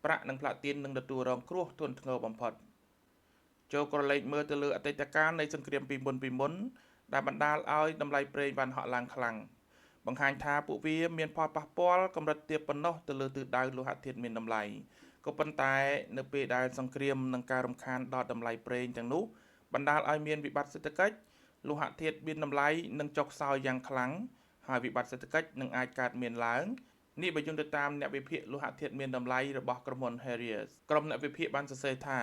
ប្រាក់និងផ្លាទីននឹងទទួលរងគ្រោះធ្ងន់ធ្ងរបំផុតចូលក្រឡេកមើលទៅលើអតីតកាលនៃសង្គ្រាមពីមុនដែលបណ្ដាលឲ្យតម្លៃប្រេងបានហក់ឡើងខ្លាំងបង្ហាញថាពួកវាមានផលប៉ះពាល់កម្រិតទាបប៉ុណ្ណោះទៅលើទិសដៅលោហៈធាតុមានតម្លៃក៏ប៉ុន្តែនៅពេលដែលសង្គ្រាមនិងការរំខានដល់តម្លៃប្រេងទាំងនោះបណ្ដាលឲ្យមានវិបត្តិសេដ្ឋកិច្ចលោហៈធាតុមានតម្លៃនឹងចុះខ្សោយយ៉ាងខ្លាំងហើយវិបត្តិសេដ្ឋកិច្ចនឹងអាចកើតមានឡើងនេះបើយោងទៅតាមអ្នកវិភាគលោហៈធាតុមានតម្លៃរបស់ក្រុមហ៊ុន Harriers ក្រុមអ្នកវិភាគបានសរសេរថា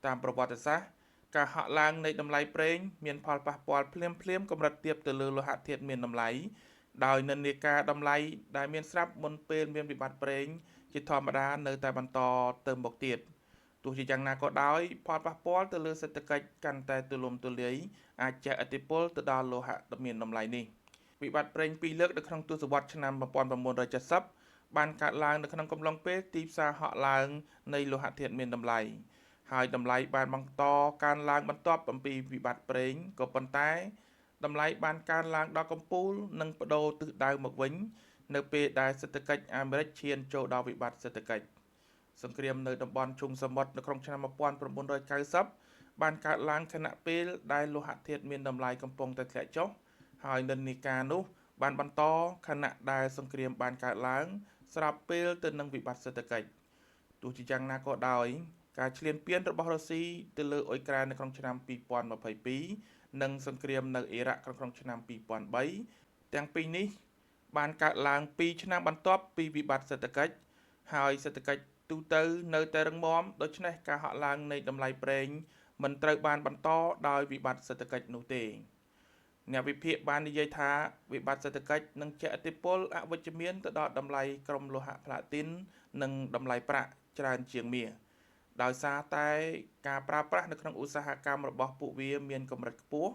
តាមប្រវត្តិសាស្ត្រការហក់ឡើងនៃតម្លៃប្រេងមានផលប៉ះពាល់ភ្លាមកម្រិតទាបទៅលើលោហៈធាតុមានតម្លៃដោយនិន្នាការតម្លៃដែលមានស្រាប់មុនពេលមានវិបត្តិប្រេងជាធម្មតានៅតែបន្តទៅមុខទៀតទោះជាយ៉ាងណាក៏ដោយផលប៉ះពាល់ទៅលើសេដ្ឋកិច្ចកាន់តែទូលំទូលាយអាចជះឥទ្ធិពលទៅដល់លោហៈមានតម្លៃនេះវិបត្តិប្រេងពីរលើកនៅក្នុងទសវត្សរ៍ឆ្នាំ1970បានកើតឡើងនៅក្នុងកំឡុងពេលទីផ្សារហក់ឡើងនៃលោហៈធាតុមានតម្លៃហើយតម្លៃបានបន្តកើនឡើងបន្ទាប់អំពីវិបត្តិប្រេងក៏ប៉ុន្តែតម្លៃបានកើនឡើងដល់កំពូលនិងប្តូរទិសដៅមកវិញនៅពេលដែលសេដ្ឋកិច្ចអាមេរិកឈានចូលដល់វិបត្តិសេដ្ឋកិច្ចសង្គ្រាមនៅតំបន់ឈូងសមុទ្រនៅក្នុងឆ្នាំ1990បានកើតឡើងខណៈពេលដែលលោហៈធាតុមានតម្លៃកំពុងតែធ្លាក់ចុះហើយនិន្នាការនោះបានបន្តខណៈដែលសង្គ្រាមបានកើតឡើងស្របពេលទៅនឹងវិបត្តិសេដ្ឋកិច្ចទោះជាយ៉ាងណាក៏ដោយការឈ្លានពានរបស់រុស្ស៊ីទៅលើអ៊ុយក្រែននៅក្នុងឆ្នាំ2022និងសង្គ្រាមនៅអ៊ីរ៉ាក់ក្នុងឆ្នាំ2003ទាំងពីរនេះបានកើតឡើង2ឆ្នាំបន្ទាប់ពីវិបត្តិសេដ្ឋកិច្ចហើយសេដ្ឋកិច្ចទូទៅនៅតែរឹងមាំដូច្នេះការហក់ឡើងនៃតម្លៃប្រេងមិនត្រូវបានបន្តដោយវិបត្តិសេដ្ឋកិច្ចនោះទេអ្នកវិភាគបាននិយាយថាវិបត្តិសេដ្ឋកិច្ចនឹងជះឥទ្ធិពលអវិជ្ជមានទៅដល់តម្លៃក្រុមលោហៈផ្លាទីននិងតម្លៃប្រាក់ច្រើនជាងមាសដោយសារតែការប្រើប្រាស់នៅក្នុងឧស្សាហកម្មរបស់ពួកវាមានកម្រិតខ្ពស់